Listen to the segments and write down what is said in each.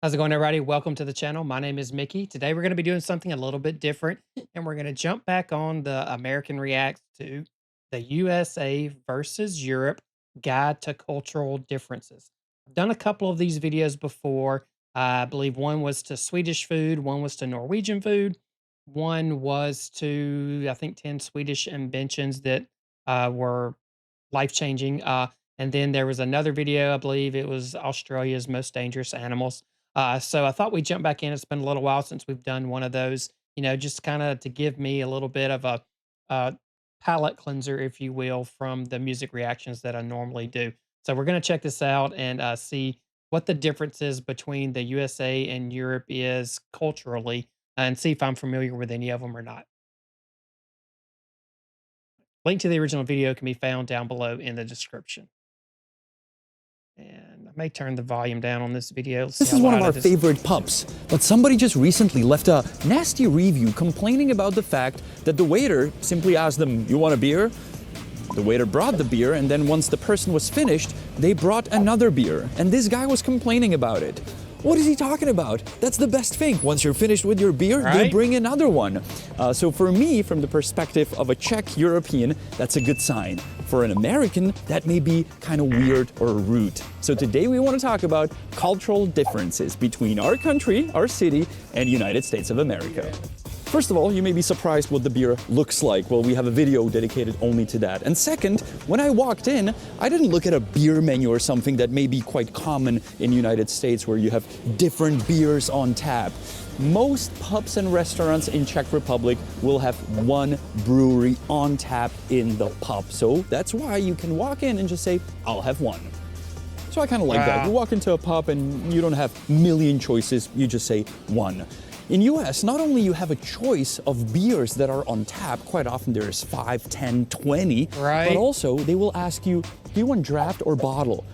How's it going, everybody? Welcome to the channel. My name is Mickey. Today, we're going to be doing something a little bit different, and we're going to jump back on the American Reacts to the USA versus Europe Guide to Cultural Differences. I've done a couple of these videos before. I believe one was to Swedish food, one was to Norwegian food, one was to, I think, 10 Swedish inventions that were life changing. And then there was another video, I believe it was Australia's most dangerous animals. So I thought we'd jump back in. It's been a little while since we've done one of those, just kind of to give me a little bit of a palate cleanser, if you will, from the music reactions that I normally do. So we're going to check this out and see what the differences between the USA and Europe is culturally and see if I'm familiar with any of them or not. Link to the original video can be found down below in the description. And I may turn the volume down on this video. Let's see This how is one of loud our it is. favorite pubs, but somebody just recently left a nasty review complaining about the fact that the waiter simply asked them, "You want a beer?" The waiter brought the beer, and then once the person was finished, they brought another beer, and this guy was complaining about it. What is he talking about? That's the best thing. Once you're finished with your beer, they Right? bring another one. So for me, from the perspective of a Czech European, that's a good sign. For an American, that may be kind of weird or rude. So today we want to talk about cultural differences between our country, our city, and United States of America. First of all, you may be surprised what the beer looks like. Well, we have a video dedicated only to that. And second, when I walked in, I didn't look at a beer menu or something that may be quite common in the United States where you have different beers on tap. Most pubs and restaurants in Czech Republic will have one brewery on tap in the pub. So that's why you can walk in and just say, "I'll have one." So I kind of like that. Wow. You walk into a pub and you don't have a million choices, you just say one. In US, not only you have a choice of beers that are on tap, quite often there's 5, 10, 20, Right. but also they will ask you, do you want draft or bottle?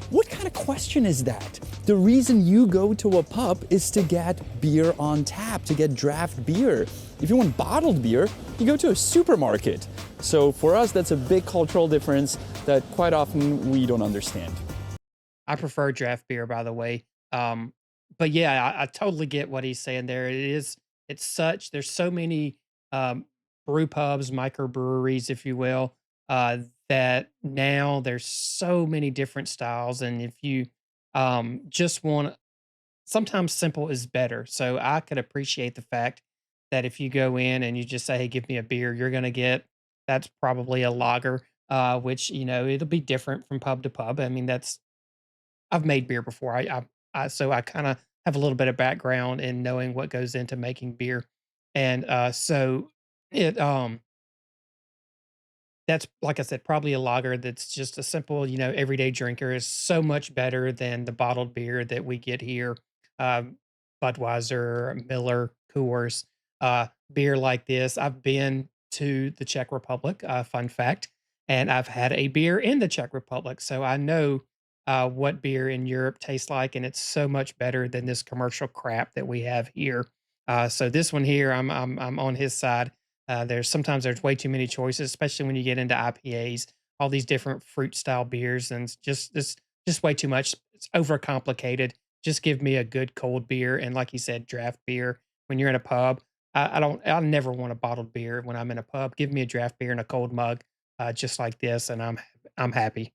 What kind of question is that? The reason you go to a pub is to get beer on tap, to get draft beer. If you want bottled beer, you go to a supermarket. So for us, that's a big cultural difference that quite often we don't understand. I prefer draft beer, by the way. But yeah, I totally get what he's saying there. There's so many brew pubs, microbreweries, if you will, that now there's so many different styles. And if you just want, sometimes simple is better. So I could appreciate the fact that if you go in and you just say, "Hey, give me a beer," you're going to get that's probably a lager, which, it'll be different from pub to pub. I mean, I've made beer before. So I kind of have a little bit of background in knowing what goes into making beer, and so it that's like I said, probably a lager that's just a simple, everyday drinker is so much better than the bottled beer that we get here. Um, Budweiser, Miller, Coors, beer like this. I've been to the Czech Republic, fun fact, and I've had a beer in the Czech Republic. So I know what beer in Europe tastes like, and it's so much better than this commercial crap that we have here. So this one here, I'm on his side. There's way too many choices, especially when you get into IPAs, all these different fruit style beers, and it's just way too much. It's overcomplicated. Just give me a good cold beer, and like you said, draft beer. When you're in a pub, I never want a bottled beer when I'm in a pub. Give me a draft beer in a cold mug, just like this, and I'm happy.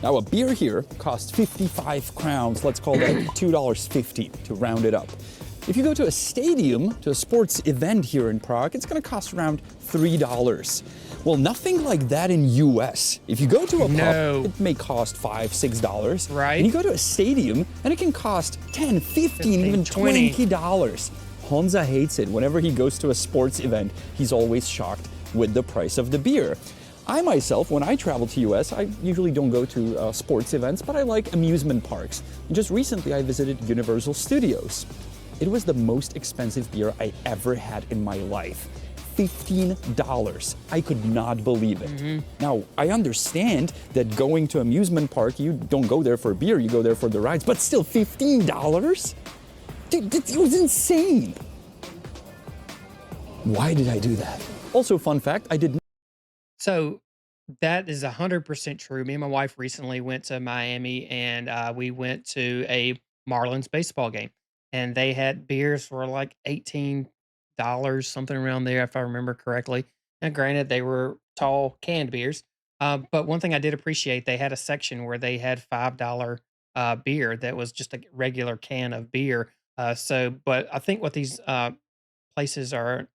Now a beer here costs 55 crowns, let's call that $2.50 to round it up. If you go to a stadium, to a sports event here in Prague, it's gonna cost around $3. Well, nothing like that in US. If you go to a No. pub, it may cost $5, $6. Right. And you go to a stadium, and it can cost 10, 15, even 20. $20. Honza hates it. Whenever he goes to a sports event, he's always shocked with the price of the beer. I myself, when I travel to US, I usually don't go to sports events, but I like amusement parks. And just recently, I visited Universal Studios. It was the most expensive beer I ever had in my life. $15. I could not believe it. Now, I understand that going to amusement park, you don't go there for beer, you go there for the rides, but still $15? Dude, it was insane. Why did I do that? Also, fun fact, I did So that is 100% true. Me and my wife recently went to Miami, and we went to a Marlins baseball game, and they had beers for like $18, something around there, if I remember correctly. And granted, they were tall canned beers. But one thing I did appreciate, they had a section where they had $5 beer that was just a regular can of beer. But I think what these places are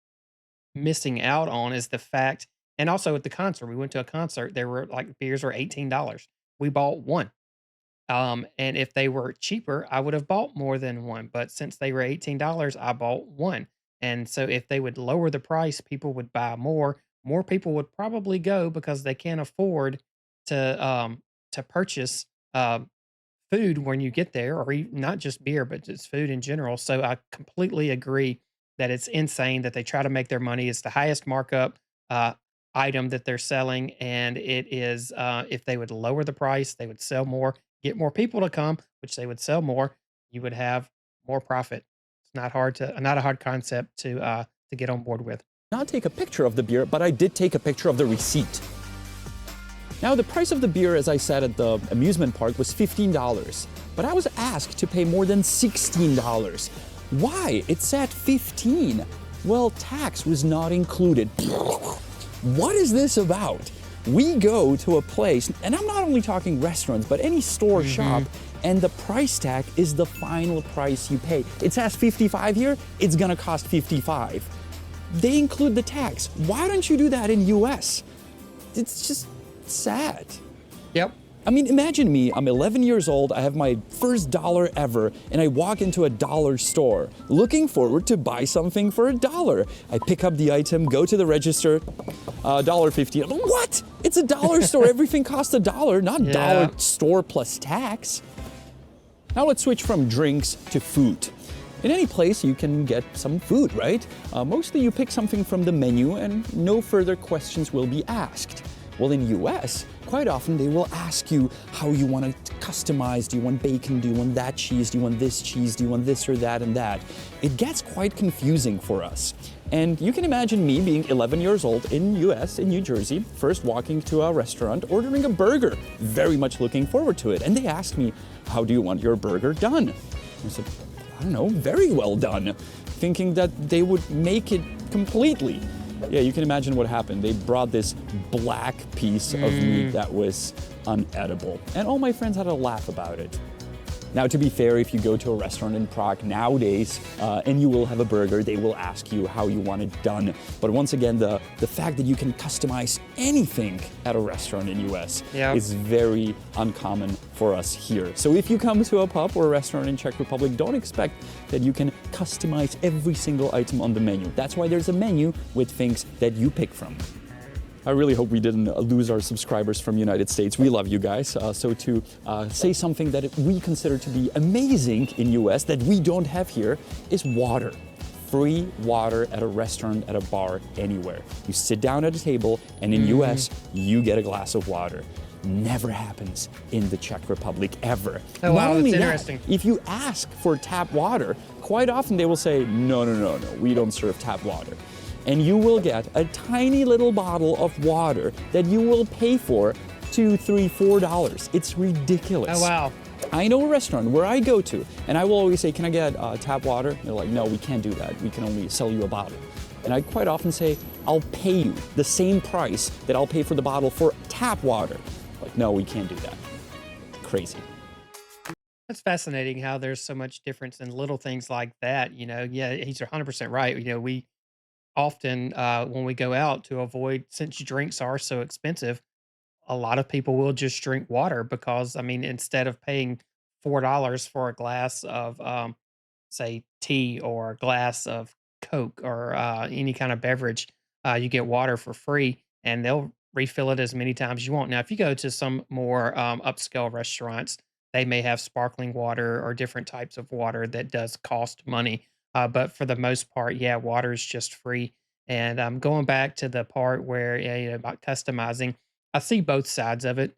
missing out on is the fact, and also at the concert, we went to a concert, there were like beers were $18. We bought one. And if they were cheaper, I would have bought more than one. But since they were $18, I bought one. And so if they would lower the price, people would buy more. More people would probably go because they can't afford to purchase food when you get there, or not just beer, but just food in general. So I completely agree that it's insane that they try to make their money. It's the highest markup uh, item that they're selling, and it is if they would lower the price, they would sell more, get more people to come, which they would sell more. You would have more profit. It's not a hard concept to get on board with. Not take a picture of the beer, but I did take a picture of the receipt. Now, the price of the beer, as I said at the amusement park, was $15, but I was asked to pay more than $16. Why? It said 15. Well, tax was not included. What is this about? We go to a place, and I'm not only talking restaurants, but any store shop, and the price tag is the final price you pay. It says 55 here, it's gonna cost 55. They include the tax. Why don't you do that in US? It's just sad. Yep. I mean, imagine me, I'm 11 years old, I have my first dollar ever, and I walk into a dollar store, looking forward to buy something for $1. I pick up the item, go to the register, $1.50. What? It's a dollar store, everything costs $1, not dollar store plus tax. Now let's switch from drinks to food. In any place, you can get some food, right? Mostly you pick something from the menu and no further questions will be asked. Well, in US, quite often they will ask you how you want it customized. Do you want bacon? Do you want that cheese? Do you want this cheese? Do you want this or that and that? It gets quite confusing for us. And you can imagine me being 11 years old in US, in New Jersey, first walking to a restaurant, ordering a burger, very much looking forward to it. And they asked me, how do you want your burger done? I said, I don't know, very well done, thinking that they would make it completely. Yeah, you can imagine what happened. They brought this black piece of meat that was unedible. And all my friends had a laugh about it. Now, to be fair, if you go to a restaurant in Prague nowadays and you will have a burger, they will ask you how you want it done. But once again, the fact that you can customize anything at a restaurant in US is very uncommon for us here. So if you come to a pub or a restaurant in Czech Republic, don't expect that you can customize every single item on the menu. That's why there's a menu with things that you pick from. I really hope we didn't lose our subscribers from United States. We love you guys. So to say something that we consider to be amazing in US that we don't have here is water. Free water at a restaurant, at a bar, anywhere. You sit down at a table and in US, you get a glass of water. Never happens in the Czech Republic, ever. Oh, wow, Not that's only interesting. that, if you ask for tap water, quite often they will say, no, we don't serve tap water. And you will get a tiny little bottle of water that you will pay for $2, $3, $4. It's ridiculous. Oh, wow. I know a restaurant where I go to, and I will always say, can I get tap water? And they're like, no, we can't do that. We can only sell you a bottle. And I quite often say, I'll pay you the same price that I'll pay for the bottle for tap water. Like, no, we can't do that. Crazy. That's fascinating how there's so much difference in little things like that. Yeah, he's 100% right. We often, when we go out to avoid, since drinks are so expensive, a lot of people will just drink water because, I mean, instead of paying $4 for a glass of, say, tea or a glass of Coke or any kind of beverage, you get water for free and they'll refill it as many times as you want. Now, if you go to some more upscale restaurants, they may have sparkling water or different types of water that does cost money. But for the most part, yeah, water is just free. And going back to the part where, yeah, about customizing, I see both sides of it.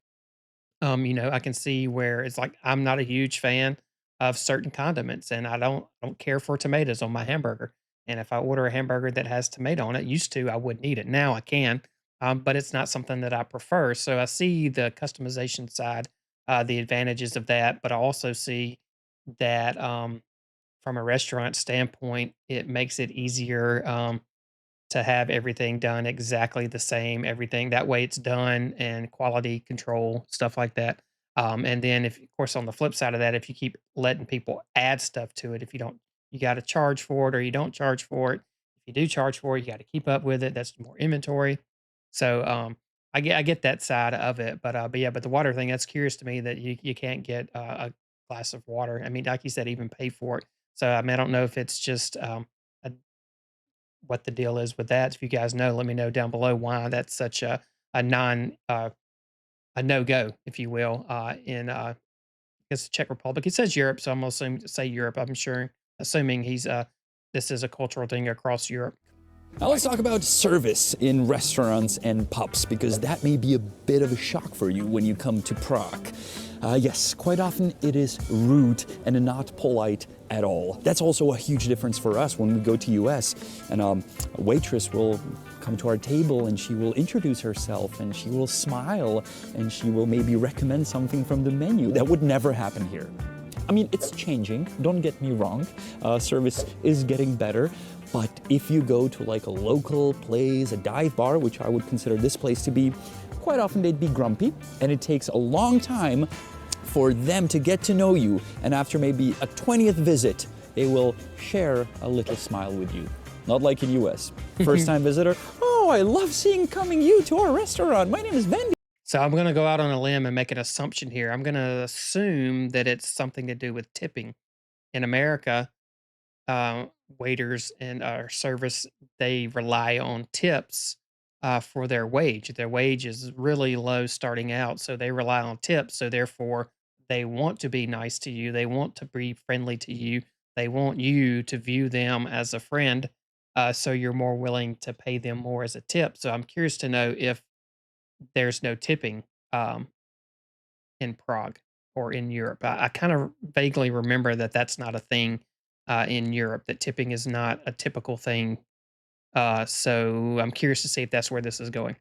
I can see where it's like I'm not a huge fan of certain condiments, and I don't care for tomatoes on my hamburger. And if I order a hamburger that has tomato on it, used to I wouldn't eat it. Now I can, but it's not something that I prefer. So I see the customization side, the advantages of that, but I also see that from a restaurant standpoint, it makes it easier to have everything done exactly the same, everything that way it's done and quality control, stuff like that. And then if of course on the flip side of that, if you keep letting people add stuff to it, if you don't you got to charge for it or you don't charge for it. If you do charge for it, you got to keep up with it. That's more inventory. So I get that side of it, but yeah, but the water thing that's curious to me that you can't get a glass of water. I mean, like you said, even pay for it. So I mean, I don't know if it's just a what the deal is with that. If you guys know, let me know down below why that's such a non a no go, if you will, in I guess the Czech Republic. It says Europe, so I'm gonna say Europe. I'm sure, assuming he's this is a cultural thing across Europe. Now let's talk about service in restaurants and pubs, because that may be a bit of a shock for you when you come to Prague. Yes, quite often it is rude and not polite at all. That's also a huge difference for us when we go to US and a waitress will come to our table and she will introduce herself and she will smile and she will maybe recommend something from the menu. That would never happen here. I mean, it's changing, don't get me wrong. Service is getting better. But if you go to like a local place, a dive bar, which I would consider this place to be, quite often they'd be grumpy and it takes a long time for them to get to know you. And after maybe a 20th visit, they will share a little smile with you. Not like in US. First time visitor, oh, I love coming you to our restaurant. My name is Wendy. So I'm going to go out on a limb and make an assumption here. I'm going to assume that it's something to do with tipping. In America, uh, waiters and our service, they rely on tips for their wage. Their wage is really low starting out, so they rely on tips. So therefore, they want to be nice to you. They want to be friendly to you. They want you to view them as a friend. So you're more willing to pay them more as a tip. So I'm curious to know if there's no tipping um, in Prague or in Europe. I kind of vaguely remember that that's not a thing in Europe, that tipping is not a typical thing. So I'm curious to see if that's where this is going.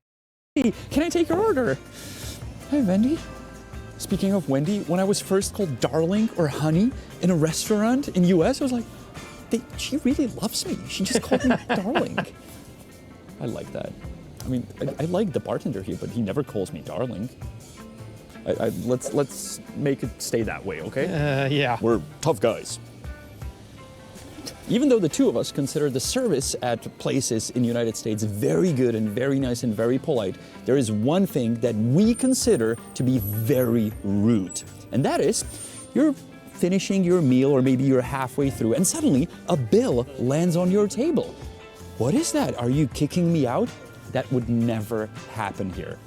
Hey, can I take your order? Hey, Wendy. Speaking of Wendy, when I was first called darling or honey in a restaurant in US, I was like, she really loves me. She just called me darling. I like that. I mean, I like the bartender here, but he never calls me darling. Let's make it stay that way, okay? Yeah. We're tough guys. Even though the two of us consider the service at places in the United States very good and very nice and very polite, there is one thing that we consider to be very rude. And that is, you're finishing your meal or maybe you're halfway through and suddenly a bill lands on your table. What is that? Are you kicking me out? That would never happen here.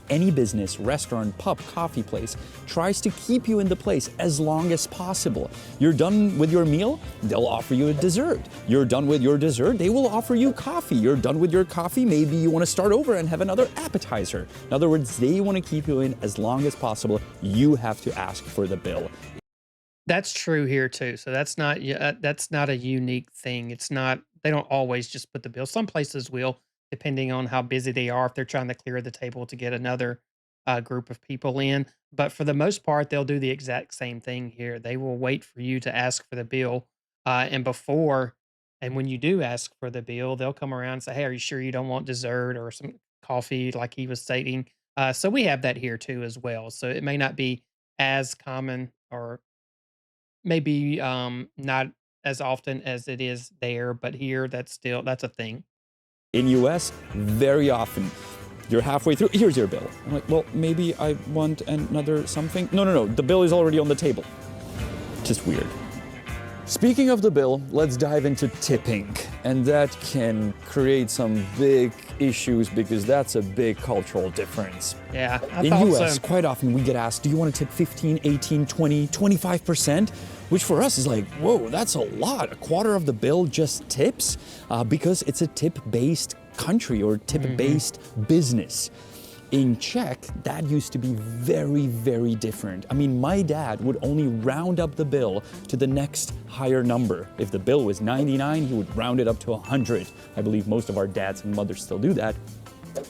Any business, restaurant, pub, coffee place tries to keep you in the place as long as possible. You're done with your meal, they'll offer you a dessert. You're done with your dessert, they will offer you coffee. You're done with your coffee, maybe you want to start over and have another appetizer. In other words, they want to keep you in as long as possible. You have to ask for the bill. That's true here too. So that's not a unique thing. It's not they don't always just put the bill. Some places will, depending on how busy they are, if they're trying to clear the table to get another group of people in. But for the most part, they'll do the exact same thing here. They will wait for you to ask for the bill, and before and when you do ask for the bill, they'll come around and say, "Hey, are you sure you don't want dessert or some coffee?" Like he was stating. So we have that here too as well. So it may not be as common or maybe, not as often as it is there, but here that's a thing. In US, very often, you're halfway through, here's your bill. I'm like, well, maybe I want another something. No, the bill is already on the table. Just weird. Speaking of the bill, let's dive into tipping. And that can create some big issues because that's a big cultural difference. Yeah, I In thought US, so. quite often we get asked, do you want to tip 15, 18, 20, 25%? Which for us is like, whoa, that's a lot. A quarter of the bill just tips because it's a tip-based country or tip-based business. In Czech, that used to be very, very different. I mean, my dad would only round up the bill to the next higher number. If the bill was 99, he would round it up to 100. I believe most of our dads and mothers still do that.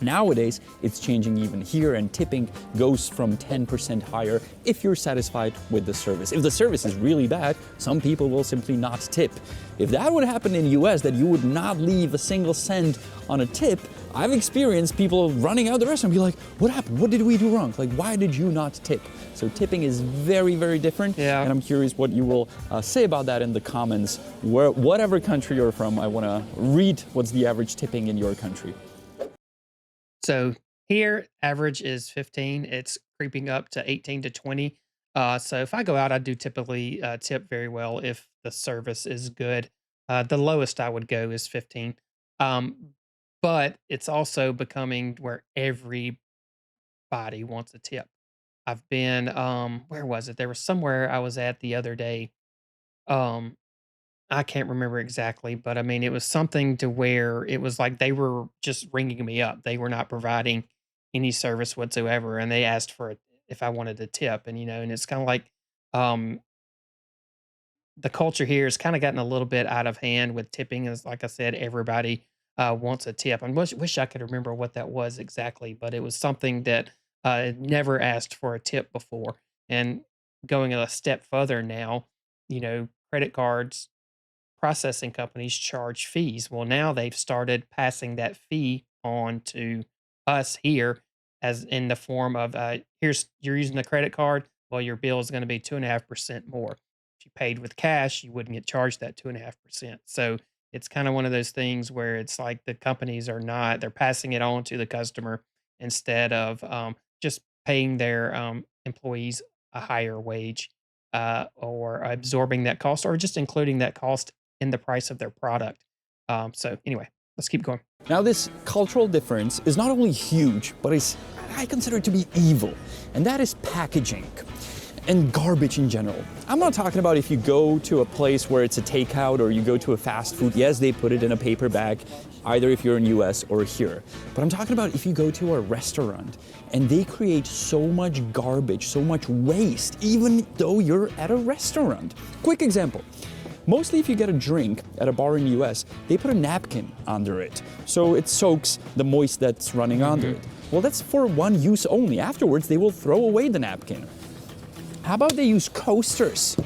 Nowadays, it's changing even here, and tipping goes from 10% higher if you're satisfied with the service. If the service is really bad, some people will simply not tip. If that would happen in the US, that you would not leave a single cent on a tip, I've experienced people running out the restaurant and be like, what happened? What did we do wrong? Like, why did you not tip? So tipping is very, very different. Yeah. And I'm curious what you will say about that in the comments. Whatever country you're from, I want to read what's the average tipping in your country. So here, average is 15. It's creeping up to 18 to 20. So if I go out, I do typically tip very well if the service is good. The lowest I would go is 15. Um, but it's also becoming where everybody wants a tip. I've been, where was it? There was somewhere I was at the other day. Um, I can't remember exactly, but I mean, it was something to where it was like they were just ringing me up. They were not providing any service whatsoever, and they asked for it if I wanted a tip. And and it's kind of like um, the culture here has kind of gotten a little bit out of hand with tipping. As like I said, everybody wants a tip. I wish I could remember what that was exactly, but it was something that had never asked for a tip before. And going a step further now, credit cards processing companies charge fees. Well, now they've started passing that fee on to us here as in the form of here's you're using a credit card. Well, your bill is going to be 2.5% more. If you paid with cash, you wouldn't get charged that 2.5%. So it's kind of one of those things where it's like the companies are not, they're passing it on to the customer instead of just paying their employees a higher wage or absorbing that cost or just including that cost in the price of their product. So anyway, let's keep going. Now, this cultural difference is not only huge, but I consider it to be evil, and that is packaging and garbage in general. I'm not talking about if you go to a place where it's a takeout or you go to a fast food. Yes, they put it in a paper bag, either if you're in US or here. But I'm talking about if you go to a restaurant and they create so much garbage, so much waste, even though you're at a restaurant. Quick example. Mostly if you get a drink at a bar in the US, they put a napkin under it, so it soaks the moist that's running under it. Well, that's for one use only. Afterwards, they will throw away the napkin. How about they use coasters?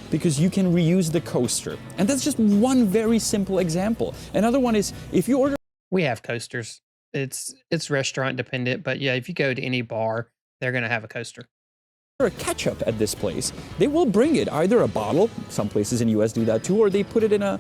Because you can reuse the coaster. And that's just one very simple example. Another one is if you order... We have coasters. It's restaurant dependent, but yeah, if you go to any bar, they're going to have a coaster. A ketchup at this place, they will bring it either a bottle, some places in the US do that too, or they put it in a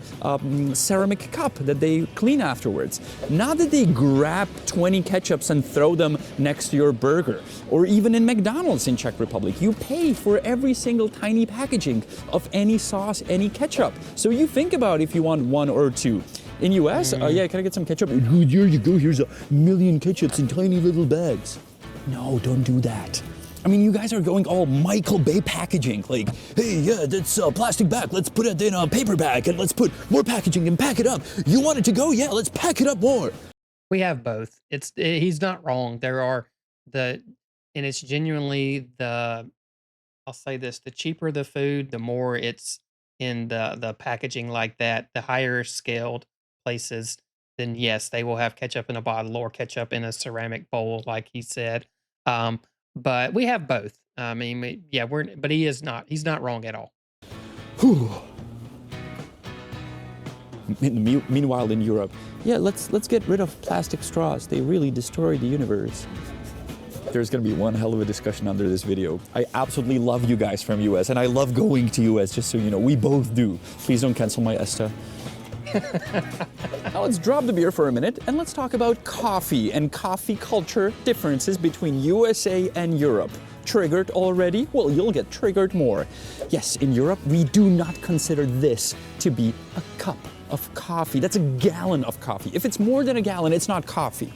ceramic cup that they clean afterwards. Not that they grab 20 ketchups and throw them next to your burger, or even in McDonald's in Czech Republic. You pay for every single tiny packaging of any sauce, any ketchup. So you think about if you want one or two. In US, yeah, can I get some ketchup? Here you go, here's a million ketchups in tiny little bags. No, don't do that. I mean, you guys are going all Michael Bay packaging, like, hey, yeah, that's a plastic bag, let's put it in a paper bag, and let's put more packaging and pack it up. You want it to go? Yeah, let's pack it up more. We have both. He's not wrong. There are and it's genuinely I'll say this, the cheaper the food, the more it's in the packaging like that, the higher scaled places, then yes, they will have ketchup in a bottle or ketchup in a ceramic bowl, like he said. But we have both. I mean, but he's not wrong at all. Whew. Meanwhile, in Europe, yeah, let's get rid of plastic straws. They really destroy the universe. There's gonna be one hell of a discussion under this video. I absolutely love you guys from US, and I love going to US, just so you know, we both do. Please don't cancel my ESTA. Now let's drop the beer for a minute and let's talk about coffee and coffee culture differences between USA and Europe. Triggered already? Well, you'll get triggered more. Yes, in Europe, we do not consider this to be a cup of coffee. That's a gallon of coffee. If it's more than a gallon, it's not coffee.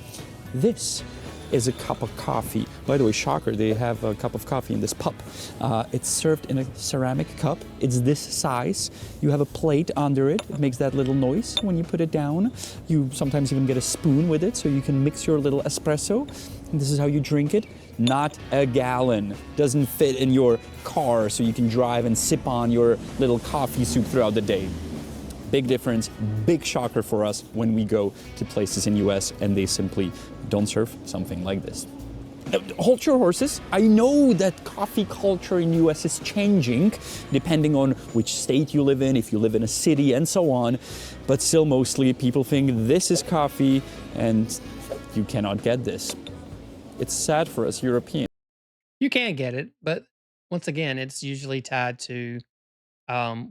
This is a cup of coffee. By the way, shocker, they have a cup of coffee in this pup. It's served in a ceramic cup. It's this size. You have a plate under it. It makes that little noise when you put it down. You sometimes even get a spoon with it so you can mix your little espresso. And this is how you drink it. Not a gallon. Doesn't fit in your car so you can drive and sip on your little coffee soup throughout the day. big difference, big shocker for us when we go to places in US and they simply don't serve something like this. Hold your horses. I know that coffee culture in US is changing depending on which state you live in, if you live in a city and so on, but still mostly people think this is coffee and you cannot get this. It's sad for us Europeans. You can get it, but once again, it's usually tied to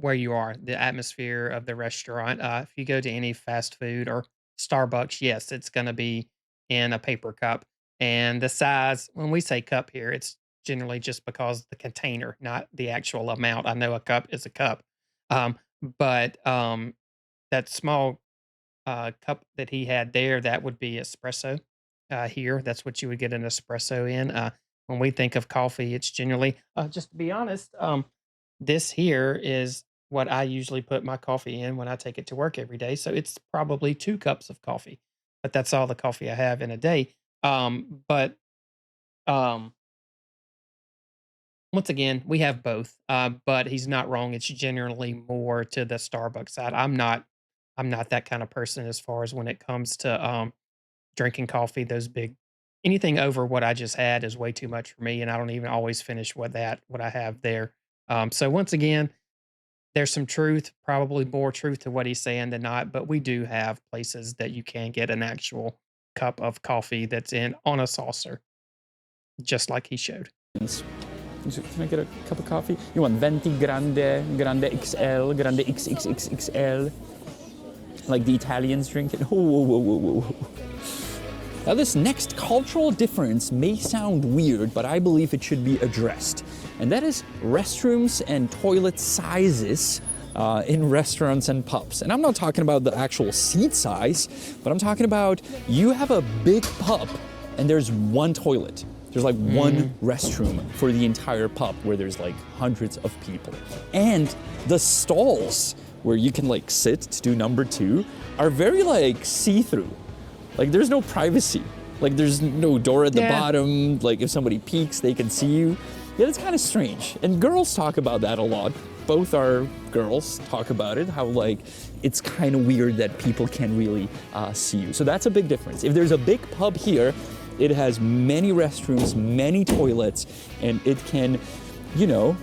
where you are, the atmosphere of the restaurant. If you go to any fast food or Starbucks, yes, it's going to be in a paper cup. And the size, when we say cup here, it's generally just because the container, not the actual amount. I know a cup is a cup. But that small cup that he had there, that would be espresso. Here, that's what you would get an espresso in. When we think of coffee, it's generally, just to be honest, this here is what I usually put my coffee in when I take it to work every day. So it's probably 2 cups of coffee, but that's all the coffee I have in a day. But um, Once again, we have both, but he's not wrong. It's generally more to the Starbucks side. I'm not that kind of person as far as when it comes to drinking coffee. Those big anything over what I just had is way too much for me, and I don't even always finish what I have there. So once again, there's some truth, probably more truth to what he's saying than not, but we do have places that you can get an actual cup of coffee that's in on a saucer, just like he showed. Can I get a cup of coffee? You want venti grande, grande XL, grande XXXXL, like the Italians drink it. Whoa, whoa, whoa, whoa, whoa. Now this next cultural difference may sound weird, but I believe it should be addressed. And that is restrooms and toilet sizes in restaurants and pubs. And I'm not talking about the actual seat size, but I'm talking about you have a big pub and there's one toilet. There's like one restroom for the entire pub where there's like hundreds of people. And the stalls where you can like sit to do number two are very like see-through. Like there's no privacy. Like there's no door at the bottom. Like if somebody peeks, they can see you. Yeah, it's kind of strange. And girls talk about that a lot. Both our girls talk about it, how like it's kind of weird that people can really see you. So that's a big difference. If there's a big pub here, it has many restrooms, many toilets, and it can, you know,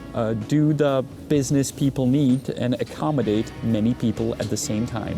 do the business people need and accommodate many people at the same time.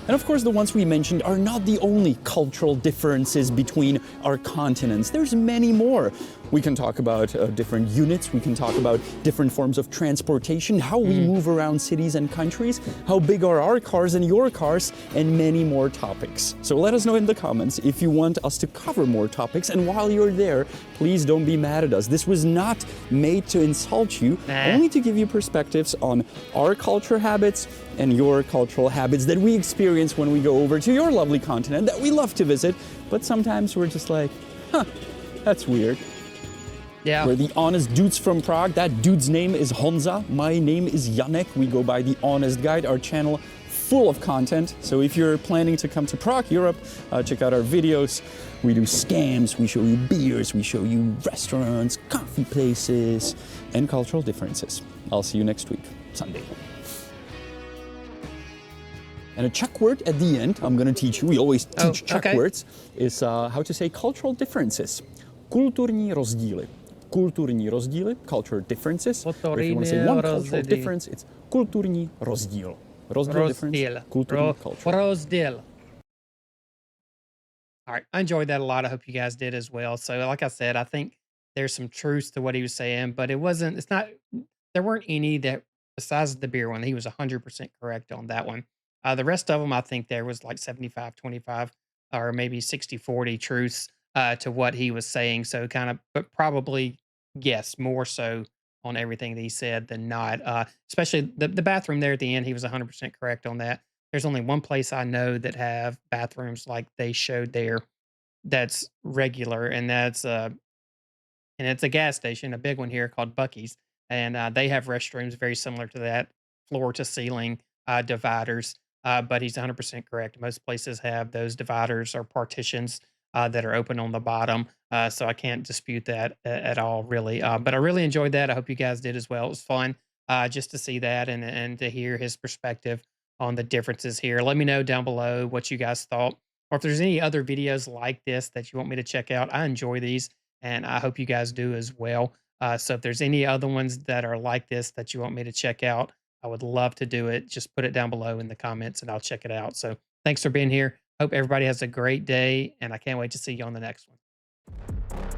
And of course, the ones we mentioned are not the only cultural differences between our continents. There's many more. We can talk about different units, we can talk about different forms of transportation, how we move around cities and countries, how big are our cars and your cars, and many more topics. So let us know in the comments if you want us to cover more topics, and while you're there, please don't be mad at us. This was not made to insult you, only to give you perspectives on our culture habits and your cultural habits that we experience when we go over to your lovely continent that we love to visit, but sometimes we're just like, huh, that's weird. Yeah. We're the honest dudes from Prague. That dude's name is Honza. My name is Janek. We go by The Honest Guide, our channel full of content. So if you're planning to come to Prague, Europe, check out our videos. We do scams, we show you beers, we show you restaurants, coffee places, and cultural differences. I'll see you next week, Sunday. And a Czech word at the end, I'm gonna teach you, we always teach Czech words, is how to say cultural differences. Kulturní rozdíly. Kulturní rozdíly, cultural differences. Or if you want to say one cultural difference, it's kulturní rozdíl. Rozdíl, difference, kulturní, culture. Rozdíl. All right, I enjoyed that a lot. I hope you guys did as well. So, like I said, I think there's some truth to what he was saying, but it's not, there weren't any that, besides the beer one, he was 100% correct on that one. The rest of them, I think there was like 75-25 or maybe 60-40 truths to what he was saying. So, kind of, but probably, yes, more so on everything that he said than not. Especially the bathroom there at the end, he was 100% correct on that. There's only one place I know that have bathrooms like they showed there that's regular, and it's a gas station, a big one here called Bucky's, and they have restrooms very similar to that, floor to ceiling dividers. But he's 100% correct. Most places have those dividers or partitions that are open on the bottom, so I can't dispute that at all, really. But I really enjoyed that. I hope you guys did as well. It was fun just to see that and to hear his perspective on the differences here. Let me know down below what you guys thought, or if there's any other videos like this that you want me to check out. I enjoy these, and I hope you guys do as well. So if there's any other ones that are like this that you want me to check out, I would love to do it. Just put it down below in the comments and I'll check it out. So thanks for being here. Hope everybody has a great day, and I can't wait to see you on the next one.